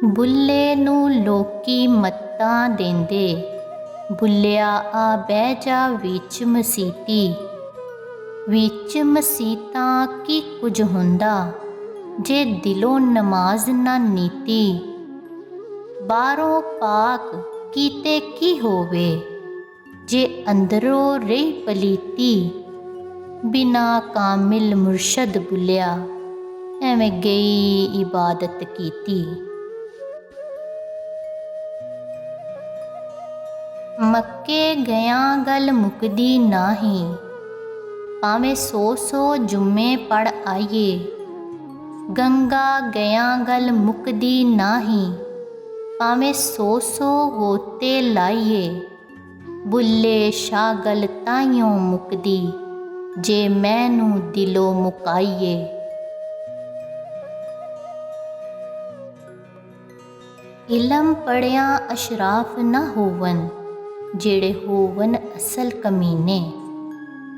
ਬੁੱਲੇ ਨੂੰ ਲੋਕੀ ਮੱਤਾਂ ਦੇਂਦੇ, ਬੁੱਲਿਆ ਆ ਬਹਿ ਜਾ ਵਿੱਚ ਮਸੀਤੀ। ਵਿੱਚ ਮਸੀਤਾਂ ਕੀ ਕੁਝ ਹੁੰਦਾ, ਜੇ ਦਿਲੋਂ ਨਮਾਜ਼ ਨਾ ਨੀਤੀ। ਬਾਹਰੋਂ ਪਾਕ ਕੀਤੇ ਕੀ ਹੋਵੇ, ਜੇ ਅੰਦਰੋਂ ਰਹੀ ਪਲੀਤੀ। ਬਿਨਾ ਕਾਮਿਲ ਮੁਰਸ਼ਦ ਬੁੱਲਿਆ, ਐਵੇਂ ਗਈ ਇਬਾਦਤ ਕੀਤੀ। ਮੱਕੇ ਗਿਆਂ ਗੱਲ ਮੁੱਕਦੀ ਨਾਹੀਂ, ਭਾਵੇਂ 100 ਜੁੰਮੇ ਪੜ ਆਈਏ। ਗੰਗਾ ਗਿਆਂ ਗੱਲ ਮੁੱਕਦੀ ਨਾਹੀਂ, ਭਾਵੇਂ 100 ਗੋਤੇ ਲਾਈਏ। ਬੁੱਲੇ ਸ਼ਾਹ ਗੱਲ ਤਾਈਓਂ ਮੁੱਕਦੀ, ਜੇ ਮੈਨੂੰ ਦਿਲੋਂ ਮੁਕਾਈਏ। ਇਲਮ ਪੜਿਆ ਅਸ਼ਰਾਫ ਨਾ ਹੋਵਨ, ਜਿਹੜੇ ਹੋਵਨ ਅਸਲ ਕਮੀਨੇ।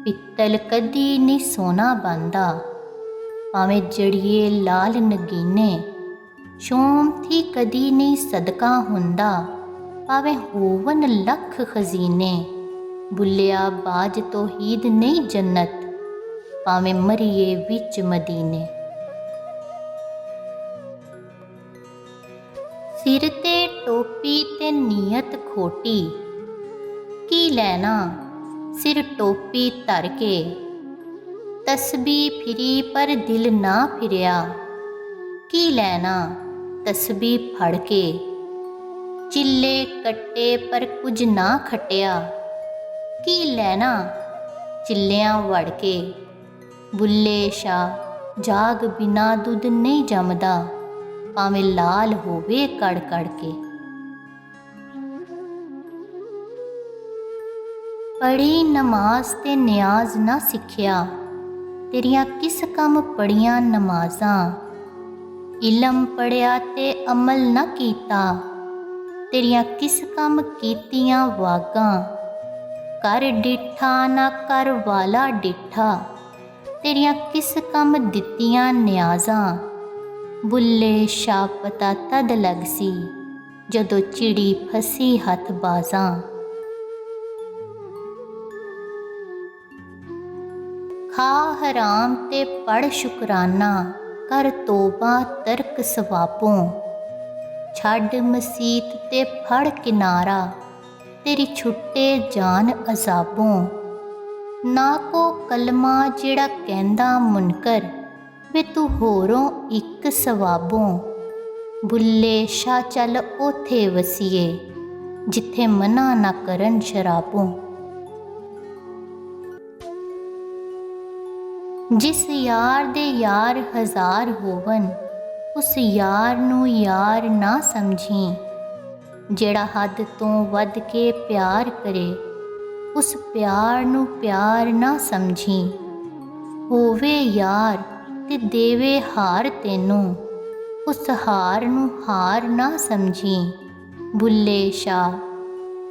ਪਿੱਤਲ ਕਦੀ ਨਹੀਂ ਸੋਨਾ ਬਣਦਾ, ਭਾਵੇਂ ਜੜੀਏ ਲਾਲ ਨਗੀਨੇ। ਸ਼ੋਮਥੀ ਕਦੀ ਨਹੀਂ ਸਦਕਾ ਹੁੰਦਾ, ਭਾਵੇਂ ਹੋਵਨ ਲੱਖ ਖਜ਼ੀਨੇ। ਬੁੱਲਿਆ ਬਾਜ ਤੌਹੀਦ ਨਹੀਂ ਜੰਨਤ, ਭਾਵੇਂ ਮਰੀਏ ਵਿੱਚ ਮਦੀਨੇ। ਸਿਰ ਤੇ ਟੋਪੀ ਤੇ ਨੀਅਤ ਖੋਟੀ, ਕੀ ਲੈਣਾ ਸਿਰ ਟੋਪੀ ਧਰ ਕੇ। ਤਸਬੀਹ ਫਿਰੀ ਪਰ ਦਿਲ ਨਾ ਫਿਰਿਆ, ਕੀ ਲੈਣਾ ਤਸਬੀਹ ਫੜ ਕੇ। ਚਿੱਲੇ ਕੱਟੇ ਪਰ ਕੁਝ ਨਾ ਖਟਿਆ, ਕੀ ਲੈਣਾ ਚਿੱਲਿਆਂ ਵੜ ਕੇ। ਬੁੱਲੇ ਸ਼ਾਹ ਜਾਗ ਬਿਨਾ ਦੁੱਧ ਨਹੀਂ ਜੰਮਦਾ, ਭਾਵੇਂ ਲਾਲ ਹੋਵੇ ਕੜ ਕੜ ਕੇ। ਪੜ੍ਹੀ ਨਮਾਜ਼ ਤੇ ਨਿਆਜ਼ ਨਾ ਸਿੱਖਿਆ, ਤੇਰੀਆਂ ਕਿਸ ਕੰਮ ਪੜ੍ਹੀਆਂ ਨਮਾਜ਼ਾਂ। ਇਲਮ ਪੜ੍ਹਿਆ ਤੇ ਅਮਲ ਨਾ ਕੀਤਾ, ਤੇਰੀਆਂ ਕਿਸ ਕੰਮ ਕੀਤੀਆਂ ਵਾਗਾਂ। ਕਰ ਡਿੱਠਾ ਨਾ ਕਰ ਵਾਲਾ ਡਿੱਠਾ, ਤੇਰੀਆਂ ਕਿਸ ਕੰਮ ਦਿੱਤੀਆਂ ਨਿਆਜ਼ਾਂ। ਬੁੱਲੇ ਸ਼ਾਹ ਪਤਾ ਤਦ ਲੱਗ ਸੀ, ਜਦੋਂ ਚਿੜੀ ਫਸੀ ਹੱਥ ਬਾਜ਼ਾਂ। ਖਾ ਹਰਾਮ ਤੇ ਪੜ ਸ਼ੁਕਰਾਨਾ, ਕਰ ਤੋਬਾ ਤਰਕ ਸਵਾਬੋਂ। ਛੱਡ ਮਸੀਤ ਤੇ ਫੜ ਕਿਨਾਰਾ, ਤੇਰੀ ਛੁੱਟੇ ਜਾਨ ਅਜ਼ਾਬੋਂ। ਨਾ ਕੋ ਕਲਮਾ ਜਿਹੜਾ ਕਹਿੰਦਾ ਮੁਨਕਰ, ਵੇ ਤੂੰ ਹੋਰੋਂ ਇੱਕ ਸਵਾਬੋਂ। ਬੁੱਲੇ ਸ਼ਾਹ ਚੱਲ ਓਥੇ ਵਸੀਏ, ਜਿੱਥੇ ਮਨਾ ਨਾ ਕਰਨ ਸ਼ਰਾਬੋਂ। ਜਿਸ ਯਾਰ ਦੇ ਯਾਰ ਹਜ਼ਾਰ ਹੋਵਨ, ਉਸ ਯਾਰ ਨੂੰ ਯਾਰ ਨਾ ਸਮਝੀ। ਜਿਹੜਾ ਹੱਦ ਤੋਂ ਵੱਧ ਕੇ ਪਿਆਰ ਕਰੇ, ਉਸ ਪਿਆਰ ਨੂੰ ਪਿਆਰ ਨਾ ਸਮਝੀ। ਹੋਵੇ ਯਾਰ ਤੇ ਦੇਵੇ ਹਾਰ ਤੈਨੂੰ, ਉਸ ਹਾਰ ਨੂੰ ਹਾਰ ਨਾ ਸਮਝੀ। ਬੁੱਲੇ ਸ਼ਾਹ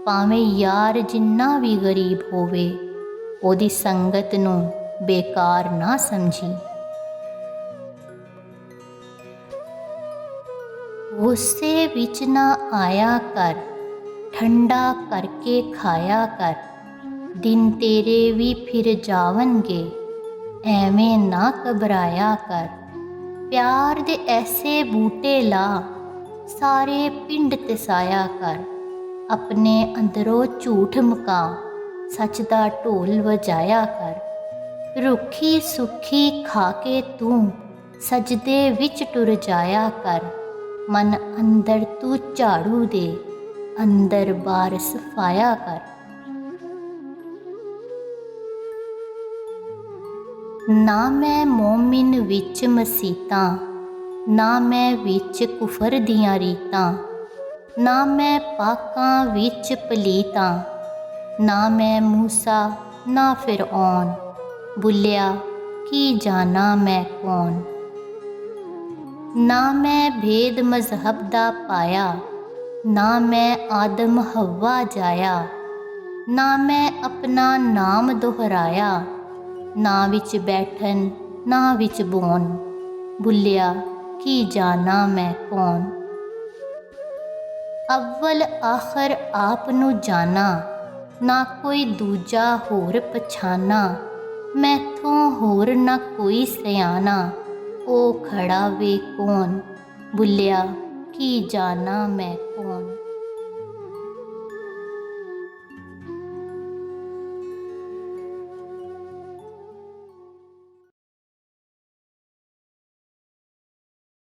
ਭਾਵੇਂ ਯਾਰ ਜਿੰਨਾ ਵੀ ਗਰੀਬ ਹੋਵੇ, ਉਹਦੀ ਸੰਗਤ ਨੂੰ ਬੇਕਾਰ ਨਾ ਸਮਝੀ। ਗੁੱਸੇ ਵਿੱਚ ਨਾ ਆਇਆ ਕਰ, ਠੰਡਾ ਕਰਕੇ ਖਾਇਆ ਕਰ। ਦਿਨ ਤੇਰੇ ਵੀ ਫਿਰ ਜਾਵਣਗੇ, ਐਵੇਂ ਨਾ ਘਬਰਾਇਆ ਕਰ। ਪਿਆਰ ਦੇ ਐਸੇ ਬੂਟੇ ਲਾ, ਸਾਰੇ ਪਿੰਡ ਤਿਸਾਇਆ ਕਰ। ਆਪਣੇ ਅੰਦਰੋਂ ਝੂਠ ਮੁਕਾ, ਸੱਚ ਦਾ ਢੋਲ ਵਜਾਇਆ ਕਰ। ਰੁੱਖੀ ਸੁੱਖੀ ਖਾ ਕੇ ਤੂੰ, ਸਜਦੇ ਵਿੱਚ ਟੁਰ ਜਾਇਆ ਕਰ। ਮਨ ਅੰਦਰ ਤੂੰ ਝਾੜੂ ਦੇ, ਅੰਦਰ ਬਾਹਰ ਸਫਾਇਆ ਕਰ। ਨਾ ਮੈਂ ਮੋਮਿਨ ਵਿੱਚ ਮਸੀਤਾਂ, ਨਾ ਮੈਂ ਵਿੱਚ ਕੁਫਰ ਦੀਆਂ ਰੀਤਾਂ। ਨਾ ਮੈਂ ਪਾਕਾਂ ਵਿੱਚ ਪਲੀਤਾਂ, ਨਾ ਮੈਂ ਮੂਸਾ ਨਾ ਫਿਰੌਨ। ਬੁੱਲਿਆ ਕੀ ਜਾਣਾ ਮੈਂ ਕੌਣ। ਨਾ ਮੈਂ ਭੇਦ ਮਜ਼ਹਬ ਦਾ ਪਾਇਆ, ਨਾ ਮੈਂ ਆਦਮ ਹਵਾ ਜਾਇਆ। ਨਾ ਮੈਂ ਆਪਣਾ ਨਾਮ ਦੁਹਰਾਇਆ, ਨਾ ਵਿੱਚ ਬੈਠਨ ਨਾ ਵਿੱਚ ਬੋਨ। ਬੁੱਲਿਆ ਕੀ ਜਾਣਾ ਮੈਂ ਕੌਣ। ਅਵਲ ਆਖਰ ਆਪ ਨੂੰ ਜਾਣਾ, ਨਾ ਕੋਈ ਦੂਜਾ ਹੋਰ ਪਛਾਨਾ। ਮੈਥੋਂ ਹੋਰ ਨਾ ਕੋਈ ਸਿਆਣਾ, ਉਹ ਖੜਾ ਵੇ ਕੌਣ, ਬੁੱਲਿਆ ਕੀ ਜਾਣਾ ਮੈਂ ਕੌਣ।